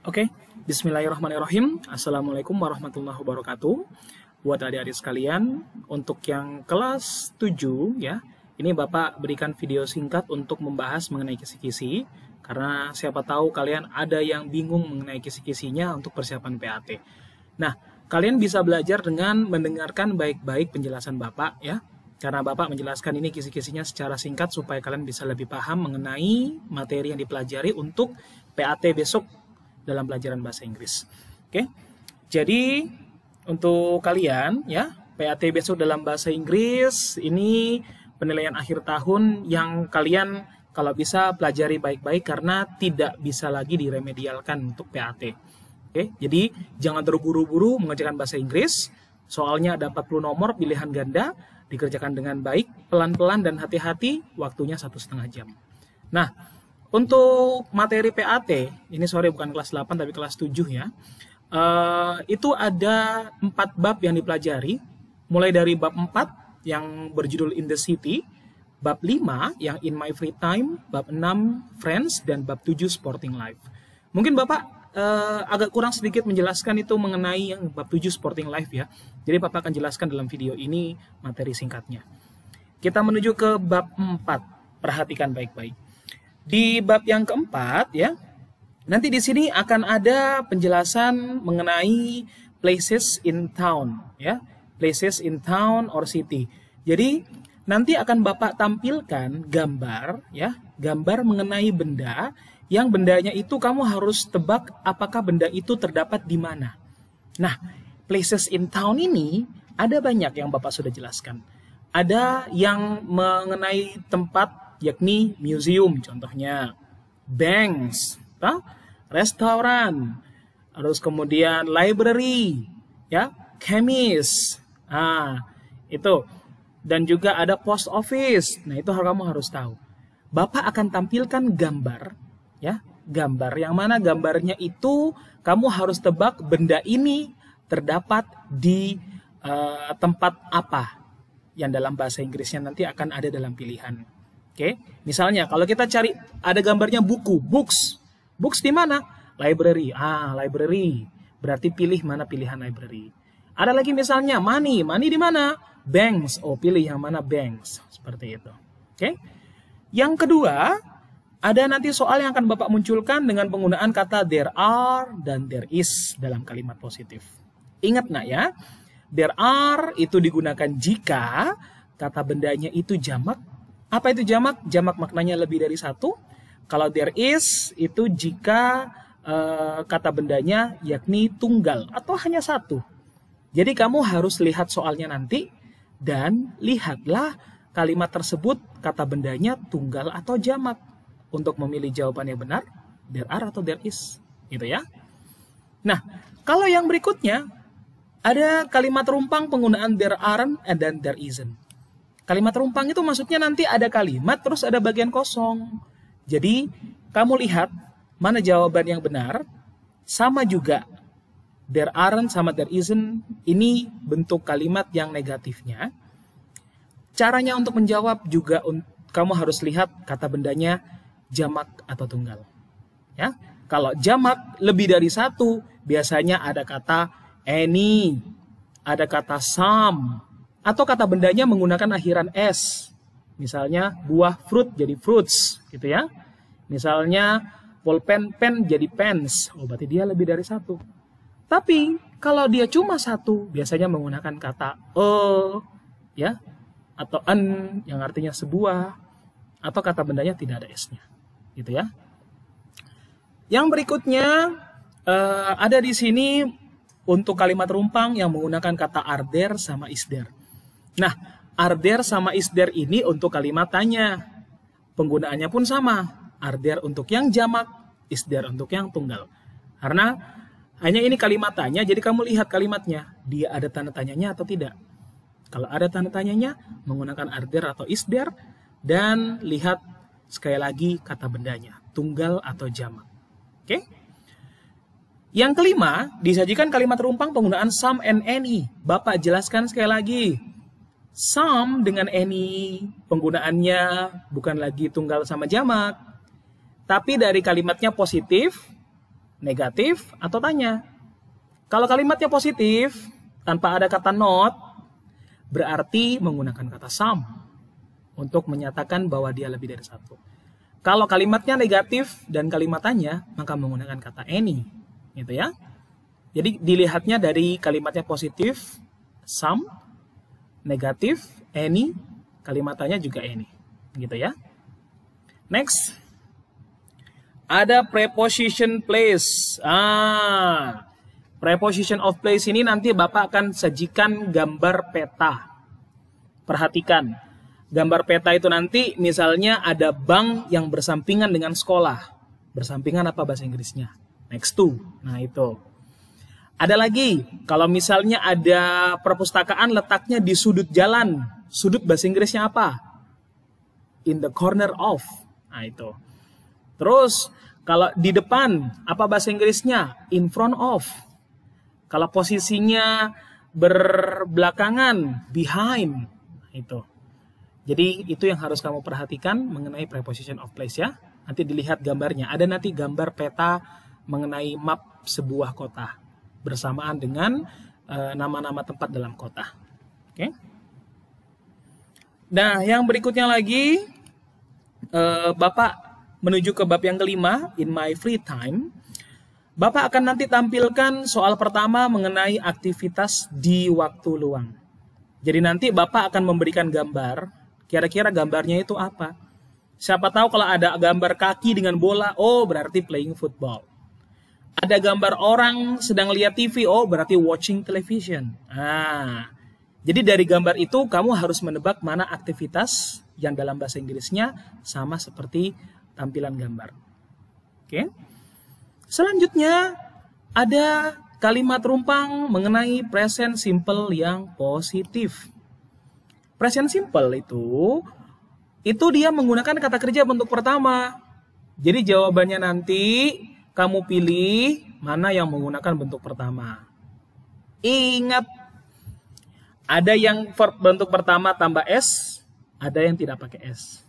Oke, Bismillahirrahmanirrahim. Assalamualaikum warahmatullahi wabarakatuh. Buat adik-adik sekalian, untuk yang kelas 7 ya, ini Bapak berikan video singkat untuk membahas mengenai kisi-kisi, karena siapa tahu kalian ada yang bingung mengenai kisi-kisinya untuk persiapan PAT. Nah, kalian bisa belajar dengan mendengarkan baik-baik penjelasan Bapak ya, karena Bapak menjelaskan ini kisi-kisinya secara singkat supaya kalian bisa lebih paham mengenai materi yang dipelajari untuk PAT besok dalam pelajaran bahasa Inggris. Oke. Jadi untuk kalian ya, PAT besok dalam bahasa Inggris ini penilaian akhir tahun yang kalian kalau bisa pelajari baik-baik karena tidak bisa lagi diremedialkan untuk PAT. Oke, jadi jangan terburu-buru mengerjakan bahasa Inggris. Soalnya ada 40 nomor pilihan ganda, dikerjakan dengan baik, pelan-pelan dan hati-hati, waktunya 1,5 jam. Nah, untuk materi PAT, ini bukan kelas 8 tapi kelas 7 ya, itu ada 4 bab yang dipelajari, mulai dari bab 4 yang berjudul In the City, bab 5 yang In My Free Time, bab 6 Friends, dan bab 7 Sporting Life. Mungkin Bapak agak kurang sedikit menjelaskan itu mengenai yang bab 7 Sporting Life ya, jadi Bapak akan jelaskan dalam video ini materi singkatnya. Kita menuju ke bab 4, perhatikan baik-baik. Di bab yang keempat ya, nanti di sini akan ada penjelasan mengenai places in town ya, places in town or city. Jadi nanti akan Bapak tampilkan gambar ya, gambar mengenai benda yang bendanya itu kamu harus tebak apakah benda itu terdapat di mana. Nah, places in town ini ada banyak yang Bapak sudah jelaskan. Ada yang mengenai tempat yakni museum contohnya, banks, restoran, terus kemudian library, ya, chemist, itu, dan juga ada post office. Nah itu kamu harus tahu. Bapak akan tampilkan gambar, ya, gambar yang mana gambarnya itu kamu harus tebak benda ini terdapat di tempat apa yang dalam bahasa Inggrisnya nanti akan ada dalam pilihan. Oke, misalnya kalau kita cari ada gambarnya buku, books. Books di mana? Library. Library. Berarti pilih mana pilihan library. Ada lagi misalnya money. Money di mana? Banks. Oh, pilih yang mana banks. Seperti itu. Oke. Yang kedua, ada nanti soal yang akan Bapak munculkan dengan penggunaan kata there are dan there is dalam kalimat positif. Ingat nak ya, there are itu digunakan jika kata bendanya itu jamak. Apa itu jamak? Jamak maknanya lebih dari satu. Kalau there is, itu jika kata bendanya yakni tunggal atau hanya satu. Jadi kamu harus lihat soalnya nanti dan lihatlah kalimat tersebut kata bendanya tunggal atau jamak. Untuk memilih jawaban yang benar, there are atau there is. Gitu ya. Nah, kalau yang berikutnya, ada kalimat rumpang penggunaan there aren't and then there isn't. Kalimat rumpang itu maksudnya nanti ada kalimat terus ada bagian kosong. Jadi kamu lihat mana jawaban yang benar. Sama juga there aren't sama there isn't ini bentuk kalimat yang negatifnya. Caranya untuk menjawab juga kamu harus lihat kata bendanya jamak atau tunggal. Ya, kalau jamak lebih dari satu biasanya ada kata any, ada kata some. Atau kata bendanya menggunakan akhiran S. Misalnya buah fruit jadi fruits, gitu ya. Misalnya pulpen pen jadi pens. Oh, berarti dia lebih dari satu. Tapi kalau dia cuma satu, biasanya menggunakan kata ya, atau an yang artinya sebuah, atau kata bendanya tidak ada S-nya, gitu ya. Yang berikutnya ada di sini untuk kalimat rumpang yang menggunakan kata are there sama is there. Nah, are there sama is there ini untuk kalimat tanya. Penggunaannya pun sama. Are there untuk yang jamak, is there untuk yang tunggal. Karena hanya ini kalimat tanya, jadi kamu lihat kalimatnya. Dia ada tanda tanyanya atau tidak. Kalau ada tanda tanyanya, menggunakan are there atau is there. Dan lihat sekali lagi kata bendanya. Tunggal atau jamak. Oke? Yang kelima, disajikan kalimat rumpang penggunaan some and any. Bapak jelaskan sekali lagi. Some dengan any penggunaannya bukan lagi tunggal sama jamak. Tapi dari kalimatnya positif, negatif, atau tanya. Kalau kalimatnya positif, tanpa ada kata not, berarti menggunakan kata some untuk menyatakan bahwa dia lebih dari satu. Kalau kalimatnya negatif dan kalimat tanya, maka menggunakan kata any, gitu ya. Jadi dilihatnya dari kalimatnya positif, some, negatif, any, kalimat tanya juga any, gitu ya. Next, ada preposition place. Preposition of place ini nanti Bapak akan sajikan gambar peta. Perhatikan, gambar peta itu nanti misalnya ada bank yang bersampingan dengan sekolah. Bersampingan apa bahasa Inggrisnya? Next to. Nah itu. Ada lagi, kalau misalnya ada perpustakaan letaknya di sudut jalan. Sudut bahasa Inggrisnya apa? In the corner of. Nah itu. Terus, kalau di depan, apa bahasa Inggrisnya? In front of. Kalau posisinya berbelakangan, behind. Nah, itu. Jadi itu yang harus kamu perhatikan mengenai preposition of place ya. Nanti dilihat gambarnya. Ada nanti gambar peta mengenai map sebuah kota bersamaan dengan nama-nama tempat dalam kota. Oke. Nah, yang berikutnya lagi, Bapak menuju ke bab yang kelima, in my free time. Bapak akan nanti tampilkan soal pertama mengenai aktivitas di waktu luang. Jadi nanti Bapak akan memberikan gambar, kira-kira gambarnya itu apa? Siapa tahu kalau ada gambar kaki dengan bola, oh berarti playing football. Ada gambar orang sedang lihat TV, oh berarti watching television. Nah, jadi dari gambar itu kamu harus menebak mana aktivitas yang dalam bahasa Inggrisnya sama seperti tampilan gambar. Oke. Selanjutnya ada kalimat rumpang mengenai present simple yang positif. Present simple itu dia menggunakan kata kerja bentuk pertama. Jadi jawabannya nanti kamu pilih mana yang menggunakan bentuk pertama. Ingat, ada yang verb bentuk pertama tambah S, ada yang tidak pakai S.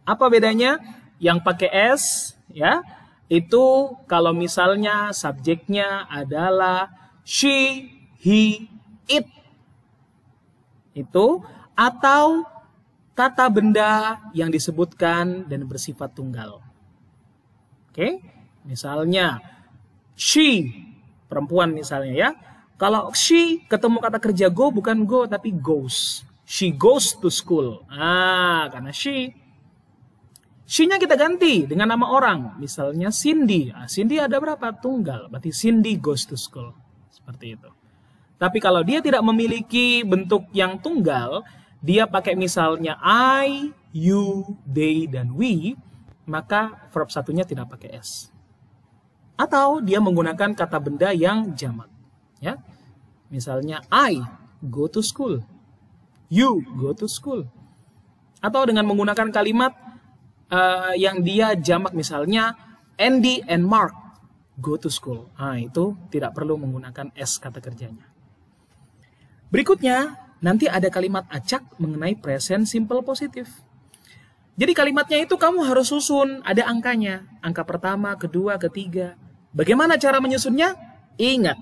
Apa bedanya? Yang pakai S, ya, itu kalau misalnya subjeknya adalah she, he, it. Itu, atau kata benda yang disebutkan dan bersifat tunggal. Oke? Misalnya, she, perempuan misalnya ya. Kalau she ketemu kata kerja go, bukan go tapi goes. She goes to school. Karena she-nya kita ganti dengan nama orang. Misalnya Cindy. Cindy ada berapa? Tunggal. Berarti Cindy goes to school. Seperti itu. Tapi kalau dia tidak memiliki bentuk yang tunggal, dia pakai misalnya I, you, they, dan we, maka verb satunya tidak pakai S. Atau dia menggunakan kata benda yang jamak. Ya. Misalnya I go to school. You go to school. Atau dengan menggunakan kalimat yang dia jamak, misalnya Andy and Mark go to school. Itu tidak perlu menggunakan S kata kerjanya. Berikutnya, nanti ada kalimat acak mengenai present simple positif. Jadi kalimatnya itu kamu harus susun, ada angkanya. Angka pertama, kedua, ketiga. Bagaimana cara menyusunnya? Ingat,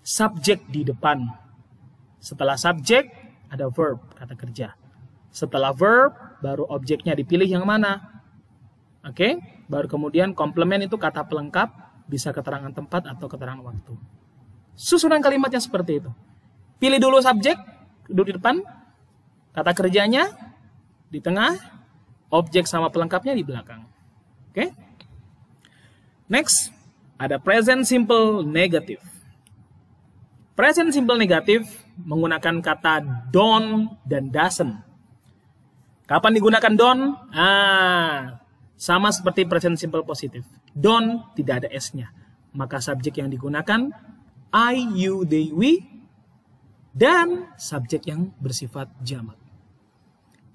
subjek di depan. Setelah subjek, ada verb, kata kerja. Setelah verb, baru objeknya dipilih yang mana. Oke? Baru kemudian komplement itu kata pelengkap, bisa keterangan tempat atau keterangan waktu. Susunan kalimatnya seperti itu. Pilih dulu subjek, duduk di depan, kata kerjanya di tengah, objek sama pelengkapnya di belakang. Oke? Next, ada present simple negative. Present simple negative menggunakan kata don't dan doesn't. Kapan digunakan don't? Sama seperti present simple positive. Don't tidak ada S-nya. Maka subjek yang digunakan I, you, they, we, dan subjek yang bersifat jamak.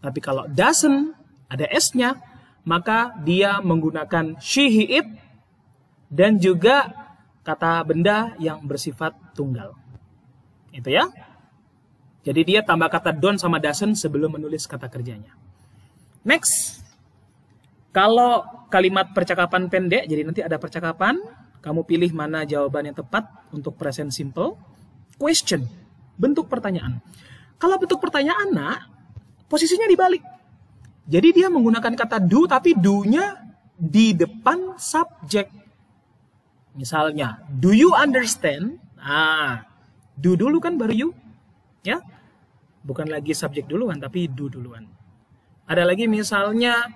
Tapi kalau doesn't ada S-nya, maka dia menggunakan she, he, it, dan juga kata benda yang bersifat tunggal. Itu ya. Jadi dia tambah kata don't sama doesn't sebelum menulis kata kerjanya. Next. Kalau kalimat percakapan pendek, jadi nanti ada percakapan, Kamu pilih mana jawaban yang tepat untuk present simple. Question, bentuk pertanyaan. Kalau bentuk pertanyaan, nak, posisinya dibalik. Jadi dia menggunakan kata do, tapi do-nya di depan subjek. Misalnya, do you understand? Do dulu kan baru you. Ya, bukan lagi subjek duluan, tapi do duluan. Ada lagi misalnya,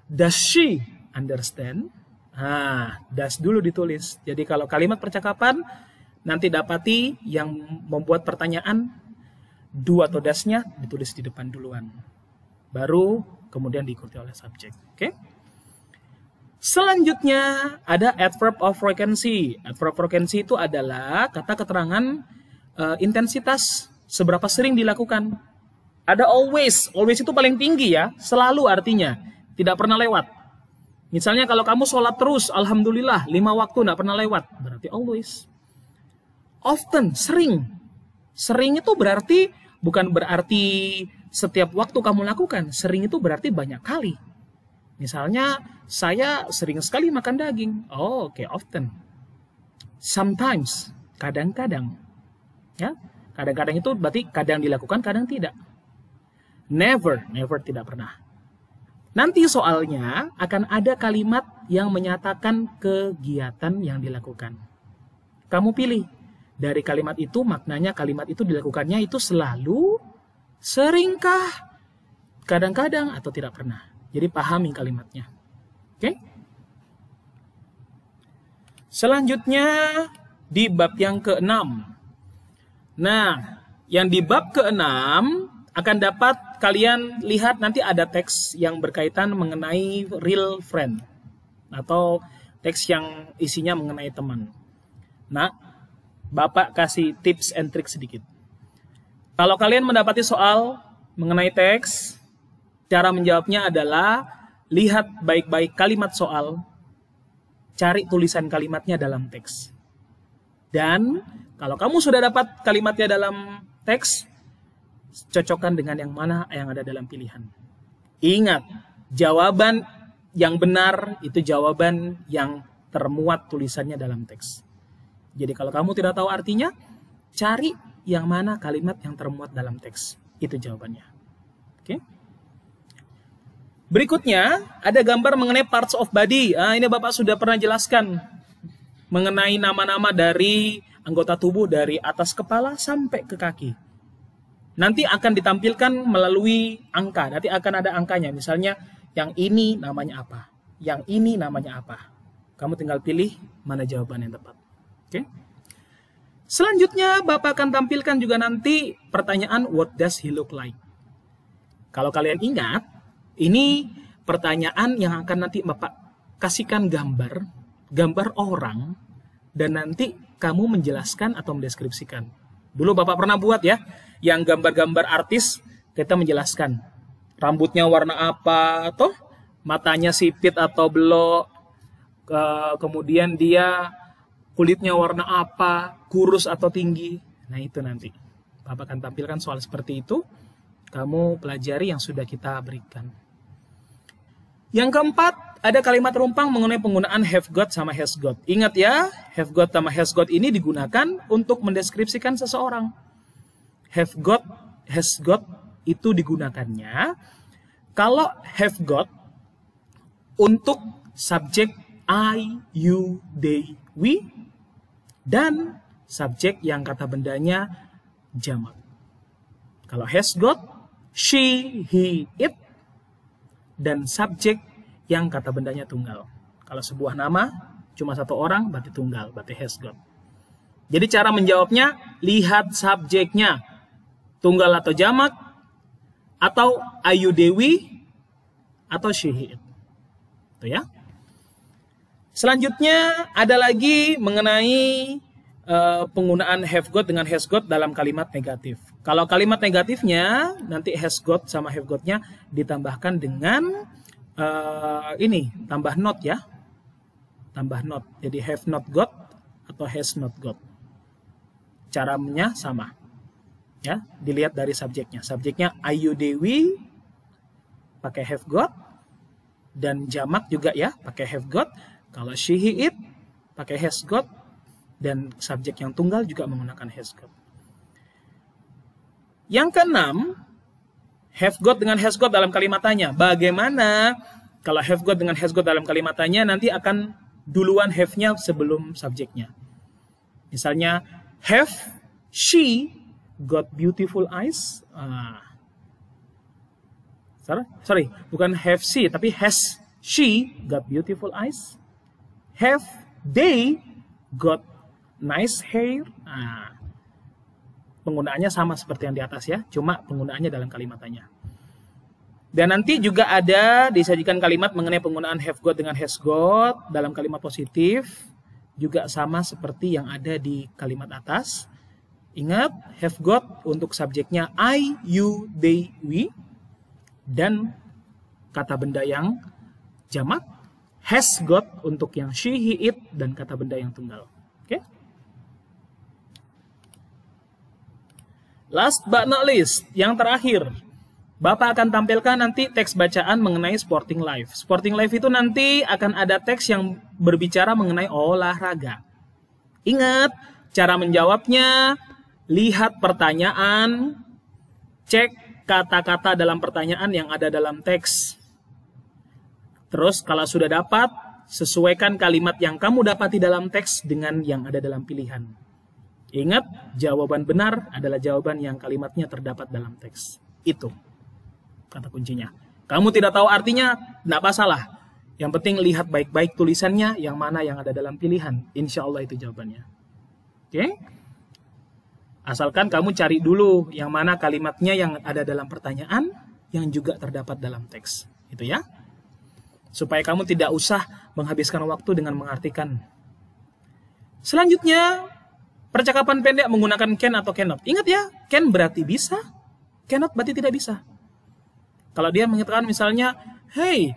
does she understand? Does dulu ditulis. Jadi kalau kalimat percakapan, nanti dapati yang membuat pertanyaan, do atau does-nya ditulis di depan duluan. Baru kemudian diikuti oleh subjek. Oke? Selanjutnya ada adverb of frequency. Adverb of frequency itu adalah kata keterangan intensitas, seberapa sering dilakukan. Ada always. Always itu paling tinggi ya, selalu artinya, tidak pernah lewat. Misalnya kalau kamu sholat terus, alhamdulillah 5 waktu tidak pernah lewat, berarti always. Often, sering. Sering itu berarti bukan berarti setiap waktu kamu lakukan. Sering itu berarti banyak kali. Misalnya, saya sering sekali makan daging. Oke, often. Sometimes, kadang-kadang. Ya, kadang-kadang itu berarti kadang dilakukan, kadang tidak. Never, never tidak pernah. Nanti soalnya akan ada kalimat yang menyatakan kegiatan yang dilakukan. Kamu pilih. Dari kalimat itu, maknanya kalimat itu dilakukannya itu selalu, seringkah, kadang-kadang, atau tidak pernah. Jadi pahami kalimatnya. Oke? Selanjutnya di bab yang ke-6. Nah, yang di bab ke-6 akan dapat kalian lihat nanti ada teks yang berkaitan mengenai real friend. Atau teks yang isinya mengenai teman. Nah, Bapak kasih tips and trick sedikit. Kalau kalian mendapati soal mengenai teks, cara menjawabnya adalah lihat baik-baik kalimat soal, cari tulisan kalimatnya dalam teks. Dan kalau kamu sudah dapat kalimatnya dalam teks, cocokkan dengan yang mana yang ada dalam pilihan. Ingat, jawaban yang benar itu jawaban yang termuat tulisannya dalam teks. Jadi kalau kamu tidak tahu artinya, cari yang mana kalimat yang termuat dalam teks. Itu jawabannya. Oke? Berikutnya, ada gambar mengenai parts of body. Ini Bapak sudah pernah jelaskan. Mengenai nama-nama dari anggota tubuh dari atas kepala sampai ke kaki. Nanti akan ditampilkan melalui angka. Nanti akan ada angkanya. Misalnya, yang ini namanya apa. Yang ini namanya apa. Kamu tinggal pilih mana jawaban yang tepat. Oke. Selanjutnya, Bapak akan tampilkan juga nanti pertanyaan, what does he look like? Kalau kalian ingat, ini pertanyaan yang akan nanti Bapak kasihkan gambar orang, dan nanti kamu menjelaskan atau mendeskripsikan. Dulu Bapak pernah buat ya, yang gambar-gambar artis, kita menjelaskan. Rambutnya warna apa, atau matanya sipit atau belok, kemudian dia kulitnya warna apa, kurus atau tinggi. Nah itu nanti. Bapak akan tampilkan soal seperti itu. Kamu pelajari yang sudah kita berikan. Yang keempat, ada kalimat rumpang mengenai penggunaan have got sama has got. Ingat ya, have got sama has got ini digunakan untuk mendeskripsikan seseorang. Have got, has got itu digunakannya kalau have got untuk subjek I, you, they, we, dan subjek yang kata bendanya jamak. Kalau has got, she, he, it, dan subjek yang kata bendanya tunggal. Kalau sebuah nama cuma satu orang berarti tunggal, berarti has got. Jadi cara menjawabnya, lihat subjeknya, tunggal atau jamak, atau ayu dewi, atau she, he, it. Itu ya. Selanjutnya ada lagi mengenai penggunaan have got dengan has got dalam kalimat negatif. Kalau kalimat negatifnya nanti has got sama have got-nya ditambahkan dengan tambah not ya. Tambah not. Jadi have not got atau has not got. Caranya sama. Ya, dilihat dari subjeknya. Subjeknya Ayu Dewi pakai have got, dan jamak juga ya pakai have got. Kalau she, he, it pakai has got, dan subjek yang tunggal juga menggunakan has got. Yang keenam, have got dengan has got dalam kalimat tanya. Bagaimana kalau have got dengan has got dalam kalimat tanya nanti akan duluan have-nya sebelum subjeknya. Misalnya, have she got beautiful eyes? Sorry, bukan have she, tapi has she got beautiful eyes? Have they got nice hair? Penggunaannya sama seperti yang di atas ya, cuma penggunaannya dalam kalimat tanya. Dan nanti juga ada disajikan kalimat mengenai penggunaan have got dengan has got dalam kalimat positif, juga sama seperti yang ada di kalimat atas. Ingat, have got untuk subjeknya I, you, they, we, dan kata benda yang jamak, has got untuk yang she, he, it, dan kata benda yang tunggal. Oke? Last but not least, yang terakhir, Bapak akan tampilkan nanti teks bacaan mengenai sporting life. Sporting life itu nanti akan ada teks yang berbicara mengenai olahraga. Ingat, cara menjawabnya, lihat pertanyaan, cek kata-kata dalam pertanyaan yang ada dalam teks. Terus kalau sudah dapat, sesuaikan kalimat yang kamu dapati dalam teks dengan yang ada dalam pilihan. Ingat, jawaban benar adalah jawaban yang kalimatnya terdapat dalam teks. Itu kata kuncinya. Kamu tidak tahu artinya, tidak masalah. Yang penting lihat baik-baik tulisannya, yang mana yang ada dalam pilihan. Insya Allah itu jawabannya. Oke? Asalkan kamu cari dulu yang mana kalimatnya yang ada dalam pertanyaan, yang juga terdapat dalam teks. Itu ya. Supaya kamu tidak usah menghabiskan waktu dengan mengartikan. Selanjutnya, percakapan pendek menggunakan can atau cannot. Ingat ya, can berarti bisa, cannot berarti tidak bisa. Kalau dia mengatakan misalnya, hey,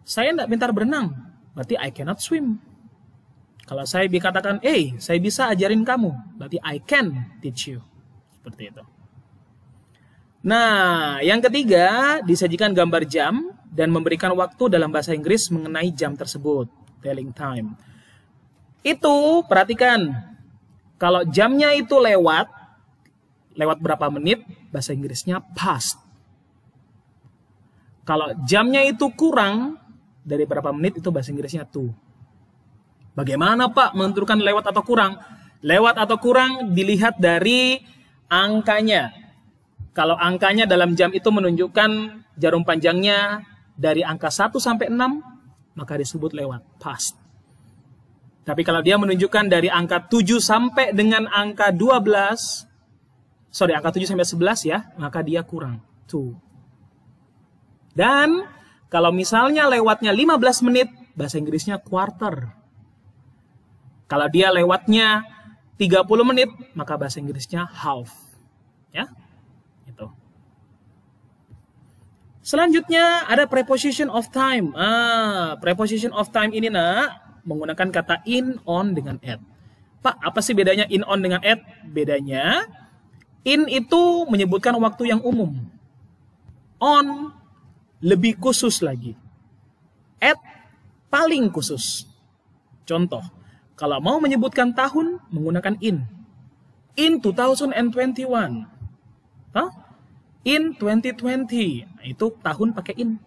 saya tidak pintar berenang, berarti I cannot swim. Kalau saya dikatakan, hey, saya bisa ajarin kamu, berarti I can teach you. Seperti itu. Nah, yang ketiga, disajikan gambar jam dan memberikan waktu dalam bahasa Inggris mengenai jam tersebut. Telling time. Itu, perhatikan. Kalau jamnya itu lewat berapa menit, bahasa Inggrisnya past. Kalau jamnya itu kurang dari berapa menit, itu bahasa Inggrisnya to. Bagaimana Pak menentukan lewat atau kurang? Lewat atau kurang dilihat dari angkanya. Kalau angkanya dalam jam itu menunjukkan jarum panjangnya dari angka 1 sampai 6, maka disebut lewat, past. Tapi kalau dia menunjukkan dari angka 7 sampai dengan angka 12, angka 7 sampai 11 ya, maka dia kurang, to. Dan kalau misalnya lewatnya 15 menit, bahasa Inggrisnya quarter. Kalau dia lewatnya 30 menit, maka bahasa Inggrisnya half. Ya, itu. Selanjutnya ada preposition of time. Preposition of time ini menggunakan kata in, on, dengan at. Pak, apa sih bedanya in, on, dengan at? Bedanya, in itu menyebutkan waktu yang umum. On lebih khusus lagi. At paling khusus. Contoh, kalau mau menyebutkan tahun, menggunakan in. In 2021. In 2020. Itu tahun pakai in.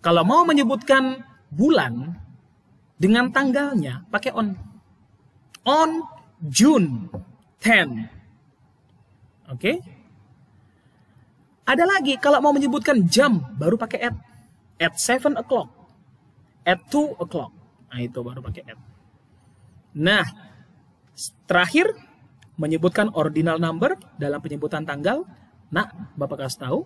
Kalau mau menyebutkan bulan, dengan tanggalnya, pakai on. On June 10. Oke? Ada lagi, kalau mau menyebutkan jam, baru pakai at. At 7 o'clock. At 2 o'clock. Nah, itu baru pakai at. Nah, terakhir, menyebutkan ordinal number dalam penyebutan tanggal. Nah, Bapak kasih tahu,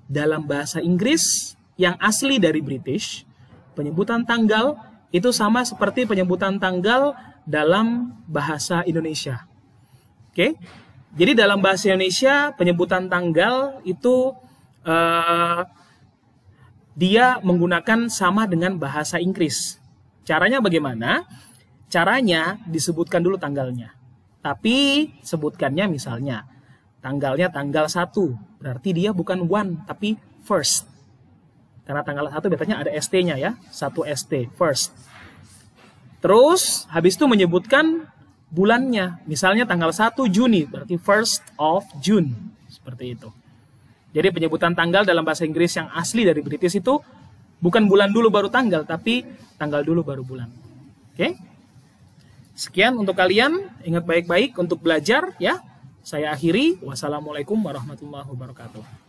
dalam bahasa Inggris yang asli dari British, penyebutan tanggal itu sama seperti penyebutan tanggal dalam bahasa Indonesia. Oke? Jadi dalam bahasa Indonesia, penyebutan tanggal itu dia menggunakan sama dengan bahasa Inggris. Caranya bagaimana? Caranya disebutkan dulu tanggalnya. Tapi sebutkannya misalnya, tanggalnya tanggal 1. Berarti dia bukan one, tapi first. Karena tanggal 1 biasanya ada ST-nya ya. 1 ST, first. Terus habis itu menyebutkan bulannya. Misalnya tanggal 1 Juni, berarti 1st of June. Seperti itu. Jadi penyebutan tanggal dalam bahasa Inggris yang asli dari British itu bukan bulan dulu baru tanggal, tapi tanggal dulu baru bulan. Oke? Sekian untuk kalian, ingat baik-baik untuk belajar ya. Saya akhiri. Wassalamualaikum warahmatullahi wabarakatuh.